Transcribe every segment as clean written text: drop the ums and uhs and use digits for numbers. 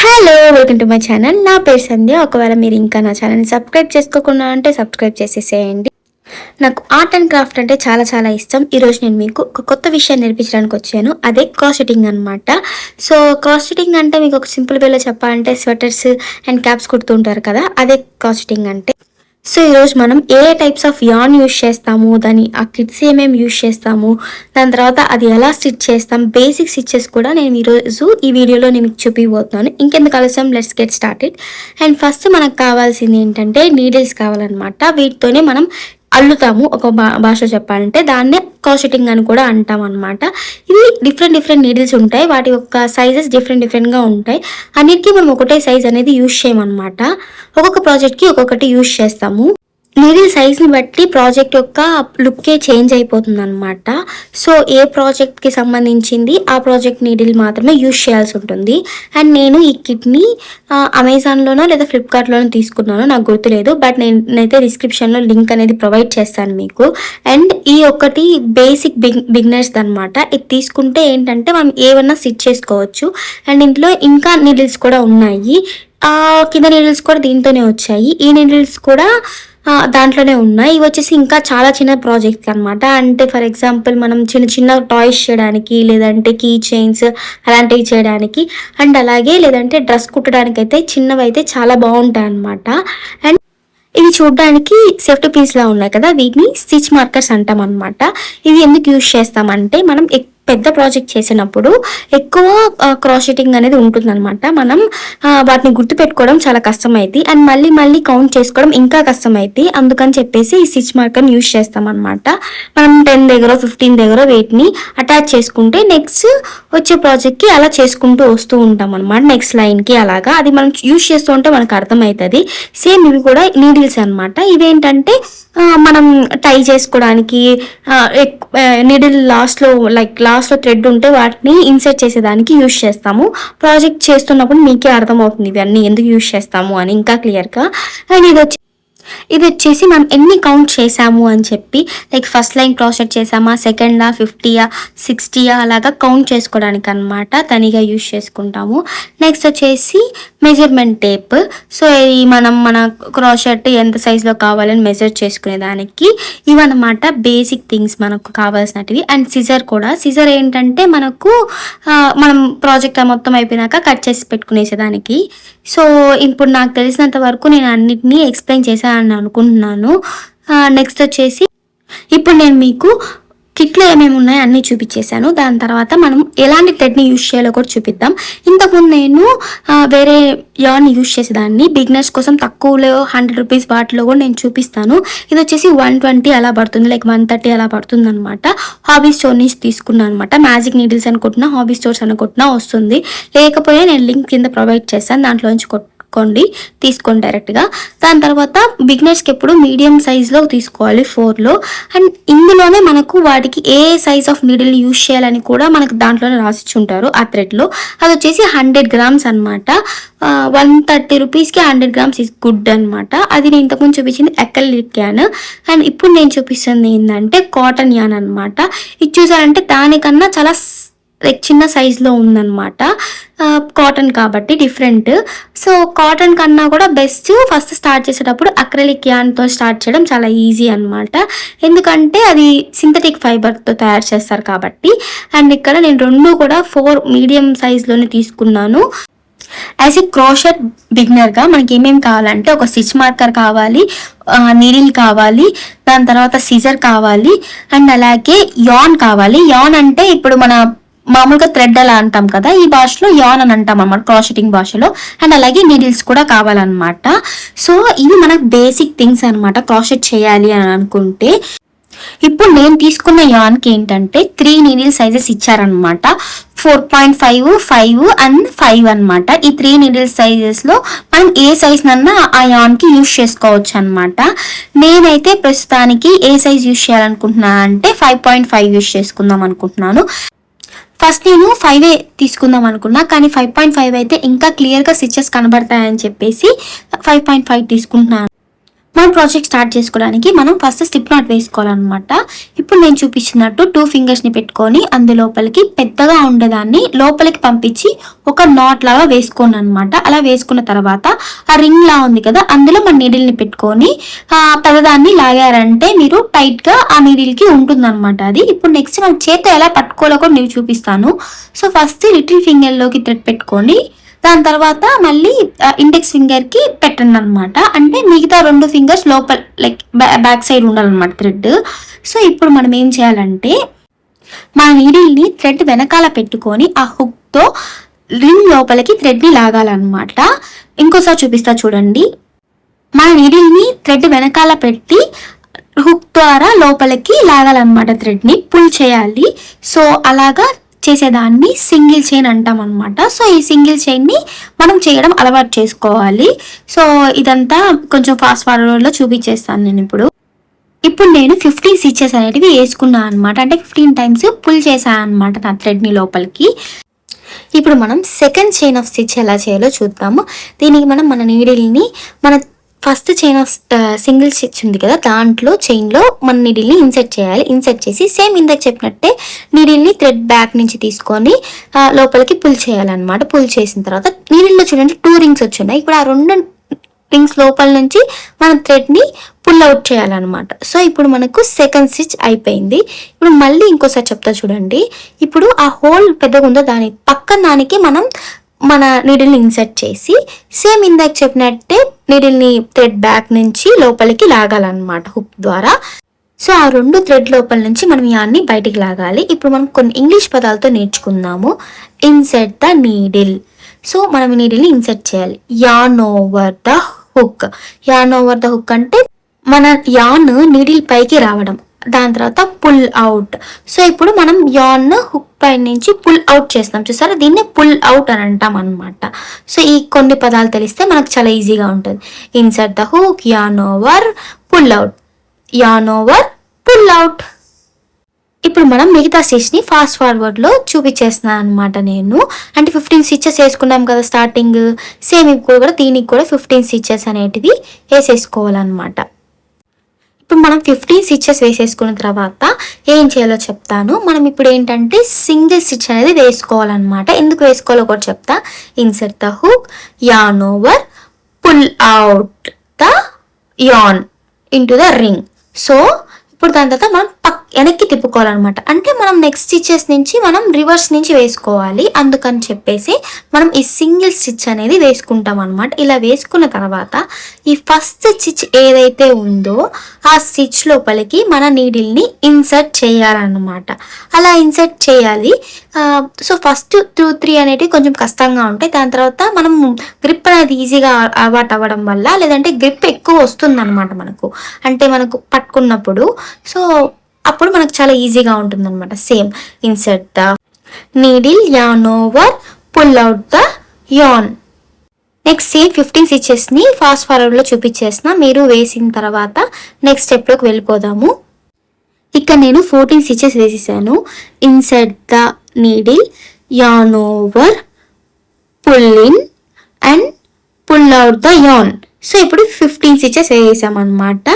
Hello, welcome to my channel. నా పేరు సంధ్య. ఒకవేళ మీరు ఇంకా నా ఛానల్ని సబ్స్క్రైబ్ చేసుకోకుండా అంటే సబ్స్క్రైబ్ చేసేసేయండి. నాకు ఆర్ట్ అండ్ క్రాఫ్ట్ అంటే చాలా చాలా ఇష్టం. ఈరోజు నేను మీకు ఒక కొత్త విషయాన్ని నేర్పించడానికి వచ్చాను. అదే క్రాస్ స్టిచ్చింగ్ అనమాట. సో క్రాస్ స్టిచ్చింగ్ అంటే మీకు ఒక సింపుల్ వేలో చెప్పాలంటే స్వెటర్స్ అండ్ క్యాప్స్ కుడుతుంటారు కదా, అదే క్రాస్ స్టిచ్చింగ్ అంటే. సో ఈరోజు మనం ఏ టైప్స్ ఆఫ్ యార్న్ యూజ్ చేస్తాము, ఆ కిట్స్ ఏమేమి యూజ్ చేస్తాము, దాని తర్వాత అది ఎలా స్టిచ్ చేస్తాం, బేసిక్ స్టిచెస్ కూడా నేను ఈరోజు ఈ వీడియోలో నేను మీకు చూపిపోతున్నాను. ఇంకెందుకు ఆలస్యం, let's get started. And first మనకు కావాల్సింది ఏంటంటే నీడిల్స్ కావాలన్నమాట. వీటితోనే మనం అల్లుతాము. ఒక భాష చెప్పాలంటే దాన్నే క్రాస్ స్టిచ్చింగ్ అని కూడా అంటాం అనమాట. ఇవి డిఫరెంట్ నీడిల్స్ ఉంటాయి. వాటి యొక్క సైజెస్ డిఫరెంట్గా ఉంటాయి. అన్నిటికీ మనం ఒకటే సైజ్ అనేది యూజ్ చేయమన్నమాట. ఒక్కొక్క ప్రాజెక్ట్కి ఒక్కొక్కటి యూజ్ చేస్తాము. నీడిల్ సైజ్ని బట్టి ప్రాజెక్ట్ యొక్క లుక్కే చేంజ్ అయిపోతుంది అనమాట. సో ఏ ప్రాజెక్ట్కి సంబంధించింది ఆ ప్రాజెక్ట్ నీడిల్ మాత్రమే యూజ్ చేయాల్సి ఉంటుంది. అండ్ నేను ఈ కిట్ని అమెజాన్లోనో లేదా ఫ్లిప్కార్ట్లోనో తీసుకున్నాను, నాకు గుర్తులేదు. బట్ నేనైతే డిస్క్రిప్షన్లో లింక్ అనేది ప్రొవైడ్ చేస్తాను మీకు. అండ్ ఈ ఒక్కటి బేసిక్ బిగినర్స్ అనమాట. ఇది తీసుకుంటే ఏంటంటే మనం ఏమన్నా స్టిచ్ చేసుకోవచ్చు. అండ్ ఇందులో ఇంకా నీడిల్స్ కూడా ఉన్నాయి. కింద నీడిల్స్ కూడా దీంతోనే వచ్చాయి. ఈ నీడిల్స్ కూడా దాంట్లోనే ఉన్నాయి. ఇవి వచ్చేసి ఇంకా చాలా చిన్న ప్రాజెక్ట్ అనమాట. అంటే ఫర్ ఎగ్జాంపుల్ మనం చిన్న టాయ్స్ చేయడానికి, లేదంటే కీ చైన్స్ అలాంటివి చేయడానికి, అండ్ అలాగే లేదంటే డ్రెస్ కుట్టడానికి అయితే చిన్నవి అయితే చాలా బాగుంటాయి అనమాట. అండ్ ఇవి చూడడానికి సేఫ్టీ పీస్ లా ఉన్నాయి కదా, వీటిని స్టిచ్ మార్కర్స్ అంటాం అనమాట. ఇవి ఎందుకు యూజ్ చేస్తామంటే మనం పెద్ద ప్రాజెక్ట్ చేసినప్పుడు ఎక్కువ క్రాస్ స్టిచ్చింగ్ అనేది ఉంటుందన్నమాట. మనం వాటిని గుర్తుపెట్టుకోవడం చాలా కష్టమైంది. అండ్ మళ్ళీ కౌంట్ చేసుకోవడం ఇంకా కష్టమైంది. అందుకని చెప్పేసి ఈ స్టిచ్ మార్కర్ని యూజ్ చేస్తామన్నమాట. మనం 10 దగ్గర 15 దగ్గర వీటిని అటాచ్ చేసుకుంటే నెక్స్ట్ వచ్చే ప్రాజెక్ట్కి అలా చేసుకుంటూ వస్తూ ఉంటాం అనమాట. నెక్స్ట్ లైన్కి అలాగా అది మనం యూజ్ చేస్తూ ఉంటే మనకు అర్థమవుతుంది. సేమ్ ఇవి కూడా నీడిల్స్ అనమాట. ఇవేంటంటే మనం టై చేసుకోవడానికి, నీడిల్ లాస్ట్లో థ్రెడ్ ఉంటే వాటిని ఇన్సర్ట్ చేసేదానికి యూజ్ చేస్తాము. ప్రాజెక్ట్ చేస్తున్నప్పుడు మీకే అర్థమవుతుంది ఇవన్నీ ఎందుకు యూజ్ చేస్తాము అని ఇంకా క్లియర్గా. అండ్ ఇది వచ్చేసి మనం ఎన్ని కౌంట్ చేసాము అని చెప్పి, like first line cross stitch చేసామా, సెకండా, 50యా, 60యా అలాగా కౌంట్ చేసుకోవడానికి అనమాట. తనిగా యూజ్ చేసుకుంటాము. నెక్స్ట్ వచ్చేసి మెజర్మెంట్ టేప్. సో ఇది మన క్రాస్ షర్ట్ ఎంత సైజులో కావాలని మెజర్ చేసుకునే దానికి ఇవన్నమాట బేసిక్ థింగ్స్ మనకు కావాల్సినవి. అండ్ సిజర్ కూడా. సిజర్ ఏంటంటే మనం ప్రాజెక్ట్ మొత్తం అయిపోయినాక కట్ చేసి పెట్టుకునేసేదానికి. సో ఇప్పుడు నాకు తెలిసినంత వరకు నేను అన్నిటినీ ఎక్స్ప్లెయిన్ చేశానని అనుకుంటున్నాను. నెక్స్ట్ వచ్చేసి ఇప్పుడు నేను మీకు కిట్లో ఏమేమి ఉన్నాయో అన్నీ చూపించేశాను. దాని తర్వాత మనం ఎలాంటి థ్రెడ్ని యూజ్ చేయాలో కూడా చూపిద్దాం. ఇంతకుముందు నేను వేరే యార్న్ యూజ్ చేసేదాన్ని బిగినర్స్ కోసం తక్కువలో 100 రూపీస్ వాటిలో కూడా నేను చూపిస్తాను. ఇది వచ్చేసి 120 అలా పడుతుంది, లైక్ 130 అలా పడుతుంది అనమాట. హాబీ స్టోర్ నుంచి తీసుకున్నాను అనమాట. మ్యాజిక్ నీడిల్స్ అని కొట్టినా, హాబీ స్టోర్స్ అని కొట్టినా వస్తుంది. లేకపోతే నేను లింక్ కింద ప్రొవైడ్ చేస్తాను, దాంట్లోంచి తీసుకోండి డైరెక్ట్గా. దాని తర్వాత బిగినర్స్కి ఎప్పుడు మీడియం సైజ్లో తీసుకోవాలి, 4లో. అండ్ ఇందులోనే మనకు వాటికి ఏ సైజ్ ఆఫ్ నీడిల్ యూజ్ చేయాలని కూడా మనకు దాంట్లోనే రాసిచ్చుంటారు ఆ థ్రెడ్లో. అది వచ్చేసి 100 గ్రామ్స్ అనమాట. 130 రూపీస్కి 100 గ్రామ్స్ ఇస్ గుడ్ అనమాట. అది నేను ఇంతకుముందు చూపించింది అక్రిలిక్ యాన్. అండ్ ఇప్పుడు నేను చూపిస్తుంది ఏంటంటే కాటన్ యాన్ అనమాట. ఇది చూసారంటే దానికన్నా చాలా లైక్ చిన్న సైజులో ఉందన్నమాట. కాటన్ కాబట్టి డిఫరెంట్. సో కాటన్ కన్నా కూడా బెస్ట్ ఫస్ట్ స్టార్ట్ చేసేటప్పుడు అక్రిలిక్ యాన్తో స్టార్ట్ చేయడం చాలా ఈజీ అనమాట. ఎందుకంటే అది సింథటిక్ ఫైబర్తో తయారు చేస్తారు కాబట్టి. అండ్ ఇక్కడ నేను 2 కూడా 4 మీడియం సైజులోనే తీసుకున్నాను. యాజ్ ఏ క్రోషెట్ బిగినర్గా మనకి ఏమేమి కావాలంటే ఒక స్టిచ్ మార్కర్ కావాలి, నీడిల్ కావాలి, దాని తర్వాత సిజర్ కావాలి, అండ్ అలాగే యాన్ కావాలి. యాన్ అంటే ఇప్పుడు మన మామూలుగా థ్రెడ్ అలా అంటాం కదా, ఈ భాషలో యాన్ అని అంటాం అన్నమాట, క్రాస్ స్టిచ్చింగ్ భాషలో. అండ్ అలాగే నీడిల్స్ కూడా కావాలన్నమాట. సో ఇవి మనకు బేసిక్ థింగ్స్ అనమాట క్రాస్ స్టిచ్ చేయాలి అని అనుకుంటే. ఇప్పుడు నేను తీసుకున్న యాన్కి ఏంటంటే 3 నీడిల్ సైజెస్ ఇచ్చారనమాట. 4.5, 5 అండ్ 5 అనమాట. ఈ 3 నీడిల్ సైజెస్లో మనం ఏ సైజ్ నన్నా ఆ యాన్కి యూజ్ చేసుకోవచ్చు అనమాట. నేనైతే ప్రస్తుతానికి ఏ సైజ్ యూజ్ చేయాలనుకుంటున్నా అంటే 5.5 యూజ్ చేసుకుందాం అనుకుంటున్నాను. ఫస్ట్ నేను 5 తీసుకుందాం అనుకున్నా, కానీ 5.5 అయితే ఇంకా క్లియర్గా స్టిచెస్ కనబడతాయని చెప్పేసి 5.5 తీసుకుంటున్నాను. మన ప్రాజెక్ట్ స్టార్ట్ చేసుకోవడానికి మనం ఫస్ట్ స్లిప్ నాట్ వేసుకోవాలన్నమాట. ఇప్పుడు నేను చూపించినట్టు 2 fingers ని పెట్టుకొని అందులోపలికి పెద్దగా ఉండేదాన్ని లోపలికి పంపించి ఒక నాట్ లాగా వేసుకోండి అనమాట. అలా వేసుకున్న తర్వాత ఆ రింగ్ లా ఉంది కదా, అందులో మన నీడిల్ని పెట్టుకొని పెద్దదాన్ని లాగారంటే మీరు టైట్ గా ఆ నీడిల్కి ఉంటుంది అనమాట అది. ఇప్పుడు నెక్స్ట్ మన చేత ఎలా పట్టుకోవాలో కూడా నేను చూపిస్తాను. సో ఫస్ట్ లిటిల్ ఫింగర్ లోకి థ్రెడ్ పెట్టుకొని దాని తర్వాత మళ్ళీ ఇండెక్స్ ఫింగర్ కి పెట్టండి అనమాట. అంటే మిగతా 2 fingers లోపల లైక్ బ్యాక్ సైడ్ ఉండాలన్నమాట థ్రెడ్. సో ఇప్పుడు మనం ఏం చేయాలంటే మన నీడిల్ని థ్రెడ్ వెనకాల పెట్టుకొని ఆ హుక్ తో రింగ్ లోపలికి థ్రెడ్ ని లాగాలన్నమాట. ఇంకోసారి చూపిస్తా చూడండి. మన నీడిల్ని థ్రెడ్ వెనకాల పెట్టి హుక్ ద్వారా లోపలికి లాగాలన్నమాట, థ్రెడ్ ని పుల్ చేయాలి. సో అలాగా చేసేదాన్ని సింగిల్ చైన్ అంటాం అనమాట. సో ఈ సింగిల్ చైన్ ని మనం చేయడం అలవాటు చేసుకోవాలి. సో ఇదంతా కొంచెం ఫాస్ట్ ఫార్వర్డ్ లో చూపించేస్తాను నేను ఇప్పుడు నేను 15 స్టిచెస్ అనేటివి వేసుకున్నాను అనమాట. అంటే 15 times పుల్ చేశాను అనమాట నా థ్రెడ్ ని లోపలికి. ఇప్పుడు మనం సెకండ్ చైన్ ఆఫ్ స్టిచ్ ఎలా చేయాలో చూద్దాము. దీనికి మనం మన నీడిల్ని మన first chain of single stitch ఉంది కదా, దాంట్లో చైన్లో మన నీడిల్ని ఇన్సర్ట్ చేయాలి. ఇన్సర్ట్ చేసి సేమ్ ఇందాక చెప్పినట్టే నీడిల్ని థ్రెడ్ బ్యాక్ నుంచి తీసుకొని లోపలికి పుల్ చేయాలన్నమాట. పుల్ చేసిన తర్వాత నీడిల్లో చూడండి 2 rings వచ్చున్నాయి. ఇప్పుడు ఆ 2 rings లోపల నుంచి మనం థ్రెడ్ని పుల్ అవుట్ చేయాలన్నమాట. సో ఇప్పుడు మనకు సెకండ్ స్టిచ్ అయిపోయింది. ఇప్పుడు మళ్ళీ ఇంకోసారి చెప్తా చూడండి. ఇప్పుడు ఆ హోల్ పెద్దగా ఉందో దాని పక్కన దానికి మనం మన నీడిల్ని ఇన్సర్ట్ చేసి సేమ్ ఇందాక చెప్పినట్టే నీడిల్ని థ్రెడ్ బ్యాక్ నుంచి లోపలికి లాగాలన్నమాట హుక్ ద్వారా. సో ఆ 2 థ్రెడ్ లోపల నుంచి మనం యాన్ని బయటికి లాగాలి. ఇప్పుడు మనం కొన్ని ఇంగ్లీష్ పదాలతో నేర్చుకుందాము. Insert the needle. సో మనం నీడిల్ని ఇన్సర్ట్ చేయాలి. An over the hook. Yarn over the hook అంటే మన యాన్ నీడిల్ పైకి రావడం. దాని తర్వాత పుల్ అవుట్. సో ఇప్పుడు మనం యాన్ హుక్ పై నుంచి పుల్ అవుట్ చేస్తాం చూసారా, దీన్నే పుల్ అవుట్ అని అంటాం అనమాట. సో ఈ కొన్ని పదాలు తెలిస్తే మనకు చాలా ఈజీగా ఉంటుంది. Insert the hook, yarn over, pull out. Yarn over, pull out. ఇప్పుడు మనం మిగతా స్టిచ్ ని ఫాస్ట్ ఫార్వర్డ్ లో చూపించేస్తున్నాను అనమాట నేను. అంటే 15 స్టిచెస్ వేసుకున్నాం కదా స్టార్టింగ్, సేమ్ ఇప్పుడు కూడా దీనికి కూడా 15 స్టిచెస్ అనేటివి వేసేసుకోవాలన్నమాట. ఇప్పుడు మనం 15 స్టిచెస్ వేసేసుకున్న తర్వాత ఏం చేయాలో చెప్తాను. మనం ఇప్పుడు ఏంటంటే సింగిల్ స్టిచ్ అనేది వేసుకోవాలన్నమాట. ఎందుకు వేసుకోవాలో కూడా చెప్తా. Insert the hook, yarn over, pull out the yarn into the ring. So ఇప్పుడు దాని తర్వాత మనం వెనక్కి తిప్పుకోవాలన్నమాట. అంటే మనం నెక్స్ట్ స్టిచెస్ నుంచి మనం రివర్స్ నుంచి వేసుకోవాలి. అందుకని చెప్పేసి మనం ఈ సింగిల్ స్టిచ్ అనేది వేసుకుంటాం అనమాట. ఇలా వేసుకున్న తర్వాత ఈ ఫస్ట్ స్టిచ్ ఏదైతే ఉందో ఆ స్టిచ్ లోపలికి మన నీడిల్ని ఇన్సర్ట్ చేయాలన్నమాట. అలా ఇన్సర్ట్ చేయాలి. సో ఫస్ట్ 2-3 అనేటివి కొంచెం కష్టంగా ఉంటాయి. దాని తర్వాత మనం గ్రిప్ అనేది ఈజీగా అలవాటు అవ్వడం వల్ల, లేదంటే గ్రిప్ ఎక్కువ వస్తుంది అనమాట మనకు, అంటే మనకు పట్టుకున్నప్పుడు. సో అప్పుడు మనకు చాలా ఈజీగా ఉంటుంది అనమాట. Same insert the needle, yarn over, pull out the yarn. Next same 15 stitches ని ఫాస్ట్ ఫార్వర్డ్ లో చూపించేసిన. మీరు వేసిన తర్వాత నెక్స్ట్ స్టెప్ లోకి వెళ్ళిపోదాము. ఇక్కడ నేను 14 స్టిచెస్ వేసేసాను. Insert the needle, yarn over, pull in and pull out the yarn. So ఇప్పుడు 15 స్టిచెస్ వేసామన్నమాట.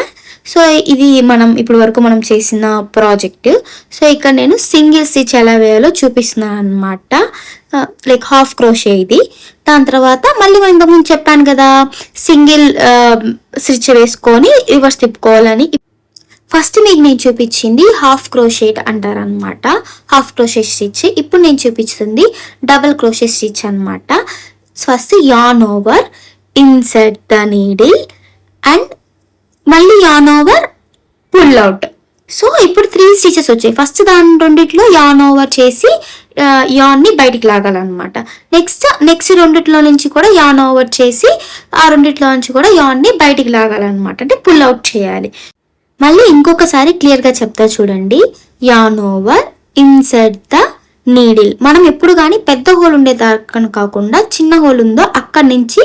సో ఇది మనం ఇప్పుడు వరకు మనం చేసిన ప్రాజెక్ట్. సో ఇక్కడ నేను సింగిల్ స్టిచ్ ఎలా వేయాలో చూపిస్తున్నాను అనమాట. లైక్ హాఫ్ క్రోషే ఇది. దాని తర్వాత మళ్ళీ మనం ఇంతకుముందు చెప్పాను కదా సింగిల్ స్టిచ్ వేసుకొని రివర్స్ తిప్పుకోవాలని. ఫస్ట్ మీకు నేను చూపించింది హాఫ్ క్రోషేట్ అంటారనమాట, హాఫ్ క్రోషే స్టిచ్. ఇప్పుడు నేను చూపిస్తుంది డబుల్ క్రోషే స్టిచ్ అనమాట. First yarn over, insert the needle and మళ్ళీ yarn over, pull out. So ఇప్పుడు 3 స్టిచెస్ వచ్చాయి. ఫస్ట్ దాని రెండిట్లో యాన్ ఓవర్ చేసి యాన్ని బయటికి లాగాలన్నమాట. నెక్స్ట్ రెండిట్లో నుంచి కూడా యాన్ ఓవర్ చేసి ఆ రెండిట్లో నుంచి కూడా యాన్ని బయటికి లాగాలన్నమాట, అంటే పుల్ అవుట్ చేయాలి. మళ్ళీ ఇంకొకసారి క్లియర్గా చెప్తా చూడండి. An over, insert the needle. మనం ఎప్పుడు కానీ పెద్ద హోల్ ఉండే దాకా కాకుండా చిన్న హోల్ ఉందో అక్కడి నుంచి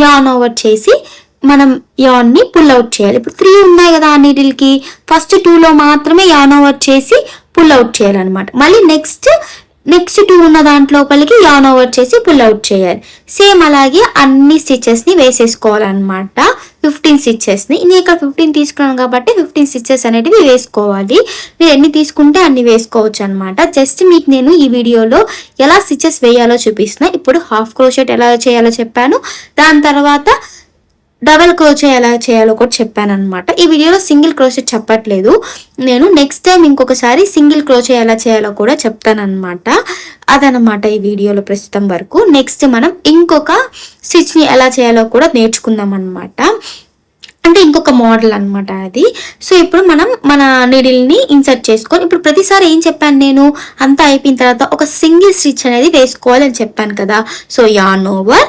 యాన్ ఓవర్ చేసి మనం యాన్ని పుల్ అవుట్ చేయాలి. ఇప్పుడు 3 ఉన్నాయి కదా ఆ నీడిల్కి, ఫస్ట్ 2లో మాత్రమే యాన్ ఓవర్ చేసి పుల్ అవుట్ చేయాలన్నమాట. మళ్ళీ నెక్స్ట్ నెక్స్ట్ 2 ఉన్న దాంట్లోపలికి యాన్ ఓవర్ చేసి పుల్ అవుట్ చేయాలి. సేమ్ అలాగే అన్ని స్టిచెస్ని వేసేసుకోవాలన్నమాట. 15 స్టిచెస్ని నేను ఇక్కడ 15 తీసుకున్నాను కాబట్టి 15 స్టిచెస్ అనేటివి వేసుకోవాలి. మీరు ఎన్ని తీసుకుంటే అన్ని వేసుకోవచ్చు అనమాట. జస్ట్ మీకు నేను ఈ వీడియోలో ఎలా స్టిచెస్ వేయాలో చూపిస్తున్నా. ఇప్పుడు హాఫ్ క్రోషెట్ ఎలా చేయాలో చెప్పాను, దాని తర్వాత డబల్ క్రోషెట్ ఎలా చేయాలో కూడా చెప్పాను అనమాట. ఈ వీడియోలో సింగిల్ క్రోషెట్ చెప్పట్లేదు, నేను నెక్స్ట్ టైం ఇంకొకసారి సింగిల్ క్రోషెట్ ఎలా చేయాలో కూడా చెప్తాను అనమాట. అదనమాట ఈ వీడియోలో ప్రస్తుతం వరకు. నెక్స్ట్ మనం ఇంకొక స్టిచ్ని ఎలా చేయాలో కూడా నేర్చుకుందాం అనమాట. అంటే ఇంకొక మోడల్ అనమాట అది. సో ఇప్పుడు మనం మన నీడిల్ని ఇన్సర్ట్ చేసుకొని, ఇప్పుడు ప్రతిసారి ఏం చెప్పాను నేను, అంతా అయిపోయిన తర్వాత ఒక సింగిల్ స్టిచ్ అనేది వేసుకోవాలని చెప్పాను కదా. So an over,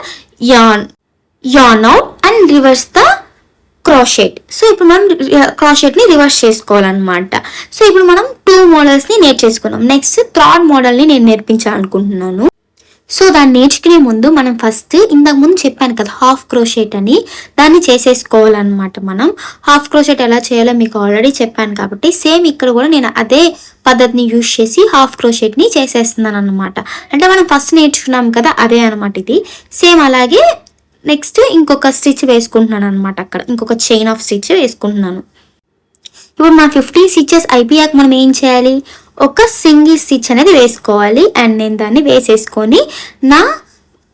an out and reverse the crochet. So ఇప్పుడు మనం క్రోషెట్ని రివర్స్ చేసుకోవాలన్నమాట. సో ఇప్పుడు మనం 2 మోడల్స్ని నేర్చేసుకున్నాం. నెక్స్ట్ 3rd మోడల్ని నేను నేర్పించాలనుకుంటున్నాను. సో దాన్ని నేర్చుకునే ముందు మనం ఫస్ట్ ఇంతకు ముందు చెప్పాను కదా హాఫ్ క్రోషెట్ అని, దాన్ని చేసేసుకోవాలన్నమాట. మనం హాఫ్ క్రోషెట్ ఎలా చేయాలో మీకు ఆల్రెడీ చెప్పాను కాబట్టి సేమ్ ఇక్కడ కూడా నేను అదే పద్ధతిని యూజ్ చేసి హాఫ్ క్రోషెట్ని చేసేస్తున్నాను అనమాట. అంటే మనం ఫస్ట్ నేర్చుకున్నాం కదా అదే అనమాట ఇది. సేమ్ అలాగే నెక్స్ట్ ఇంకొక స్టిచ్ వేసుకుంటున్నాను అనమాట. అక్కడ ఇంకొక చైన్ ఆఫ్ స్టిచ్ వేసుకుంటున్నాను. ఇప్పుడు మన 15 స్టిచెస్ అయిపోయాక మనం ఏం చేయాలి, ఒక సింగిల్ స్టిచ్ అనేది వేసుకోవాలి. అండ్ నేను దాన్ని వేసేసుకొని నా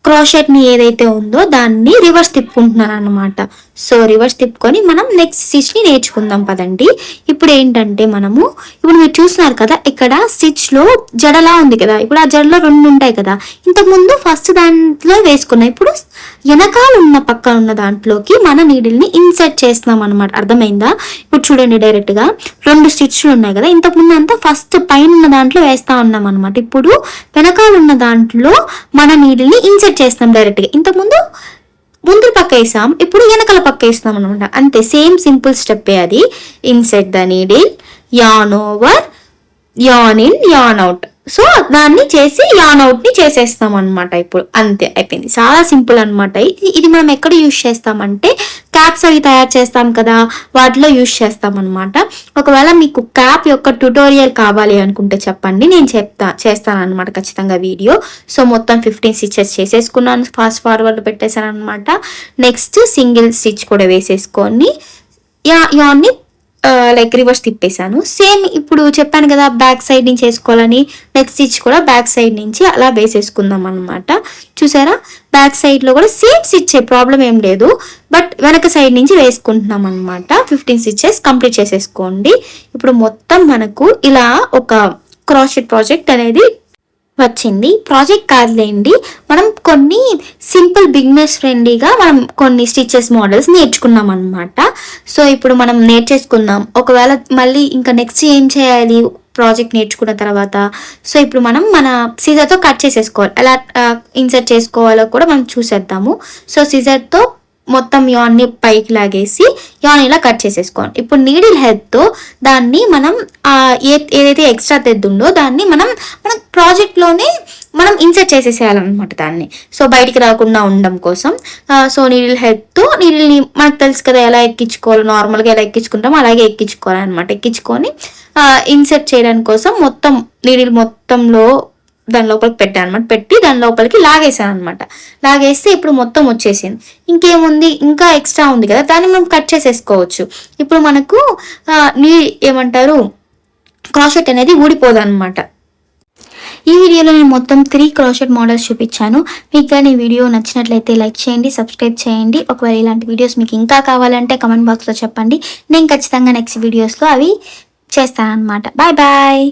క్రోషెట్ని ఏదైతే ఉందో దాన్ని రివర్స్ తిప్పుకుంటున్నాను అనమాట. సో రివర్స్ తిప్పుకొని మనం నెక్స్ట్ స్టిచ్ని నేర్చుకుందాం పదండి. ఇప్పుడు ఏంటంటే ఇప్పుడు మీరు చూస్తున్నారు కదా ఇక్కడ స్టిచ్లో జడలా ఉంది కదా, ఇప్పుడు ఆ జడలో 2 ఉంటాయి కదా. ఇంతకుముందు ఫస్ట్ దాంట్లో వేసుకున్నాం, ఇప్పుడు వెనకాల ఉన్న పక్కన ఉన్న దాంట్లోకి మన నీడిల్ని ఇన్సర్ట్ చేస్తున్నాం అనమాట. అర్థమైందా? ఇప్పుడు చూడండి, డైరెక్ట్గా 2 స్టిచ్లు ఉన్నాయి కదా, ఇంతకుముందు అంతా ఫస్ట్ పైన ఉన్న దాంట్లో వేస్తా ఉన్నాం అనమాట. ఇప్పుడు వెనకాల ఉన్న దాంట్లో మన నీడిల్ని ఇన్సర్ట్ చేస్తాం డైరెక్ట్గా. ఇంతకుముందు ముందు పక్క వేసాం, ఇప్పుడు వెనకాల పక్క వేస్తాం అనమాట. అంతే, సేమ్ సింపుల్ స్టెప్ అది. INCET the needle, yarn over, an in, an out. So దాన్ని చేసి యాన్ అవుట్ ని చేసేస్తాం అనమాట. ఇప్పుడు అంతే, అయిపోయింది. చాలా సింపుల్ అనమాట. ఇది మనం ఎక్కడ యూజ్ చేస్తామంటే క్యాప్స్ అవి తయారు చేస్తాం కదా, వాటిలో యూజ్ చేస్తాం అనమాట. ఒకవేళ మీకు క్యాప్ యొక్క ట్యుటోరియల్ కావాలి అనుకుంటే చెప్పండి, నేను చేస్తాను అనమాట ఖచ్చితంగా వీడియో. సో మొత్తం 15 స్టిచెస్ చేసేసుకున్నాను, ఫాస్ట్ ఫార్వర్డ్ పెట్టేశాను అనమాట. నెక్స్ట్ సింగిల్ స్టిచ్ కూడా వేసేసుకొని యాన్ని లైక్ రివర్స్ తిప్పేశాను. సేమ్ ఇప్పుడు చెప్పాను కదా బ్యాక్ సైడ్ నుంచి వేసుకోవాలని, నెక్స్ట్ స్టిచ్ కూడా బ్యాక్ సైడ్ నుంచి అలా వేసేసుకుందాం అనమాట. చూసారా, బ్యాక్ సైడ్ లో కూడా సేమ్ స్టిచ్, ప్రాబ్లం ఏం లేదు. బట్ వెనక సైడ్ నుంచి వేసుకుంటున్నాం అనమాట. 15 స్టిచెస్ కంప్లీట్ చేసేసుకోండి. ఇప్పుడు మొత్తం మనకు ఇలా ఒక క్రోషెట్ ప్రాజెక్ట్ అనేది వచ్చింది. ప్రాజెక్ట్ కాదులేండి, మనం కొన్ని సింపుల్ బిగినర్స్ ఫ్రెండ్లీగా మనం కొన్ని స్టిచెస్ మోడల్స్ నేర్చుకున్నాం అనమాట. సో ఇప్పుడు మనం నేర్చేసుకుందాం. ఒకవేళ మళ్ళీ ఇంకా నెక్స్ట్ ఏం చేయాలి ప్రాజెక్ట్ నేర్చుకున్న తర్వాత, సో ఇప్పుడు మనం మన సిజర్తో కట్ చేసేసుకోవాలి. ఎలా ఇన్సర్ట్ చేసుకోవాలో కూడా మనం చూసేద్దాము. సో సిజర్తో మొత్తం యాన్ని పైకి లాగేసి యాన్ ఇలా కట్ చేసేసుకోండి. ఇప్పుడు నీడిల్ హెడ్తో దాన్ని మనం ఏదైతే ఎక్స్ట్రా తెద్దుందో దాన్ని మనం ప్రాజెక్ట్లోనే మనం ఇన్సర్ట్ చేసేసేయాలన్నమాట దాన్ని. సో బయటికి రాకుండా ఉండడం కోసం సో నీడిల్ హెడ్తో నీడిల్ని మనకు తెలుసు కదా ఎలా ఎక్కించుకోవాలి, నార్మల్గా ఎలా ఎక్కించుకుంటామో అలాగే ఎక్కించుకోవాలన్నమాట. ఎక్కించుకొని ఇన్సర్ట్ చేయడానికి కోసం మొత్తం నీడిల్ మొత్తంలో దాని లోపలికి పెట్టాను అనమాట. పెట్టి దాని లోపలికి లాగేసాను అనమాట. లాగేస్తే ఇప్పుడు మొత్తం వచ్చేసింది. ఇంకేముంది, ఇంకా ఎక్స్ట్రా ఉంది కదా, దాన్ని మనం కట్ చేసేసుకోవచ్చు. ఇప్పుడు మనకు ఏమంటారు క్రోషెట్ అనేది ఊడిపోదు అనమాట. ఈ వీడియోలో నేను మొత్తం 3 క్రోషెట్ మోడల్స్ చూపించాను. మీకు కానీ ఈ వీడియో నచ్చినట్లయితే లైక్ చేయండి, సబ్స్క్రైబ్ చేయండి. ఒకవేళ ఇలాంటి వీడియోస్ మీకు ఇంకా కావాలంటే కమెంట్ బాక్స్లో చెప్పండి, నేను ఖచ్చితంగా నెక్స్ట్ వీడియోస్లో అవి చేస్తాను అనమాట. Bye bye.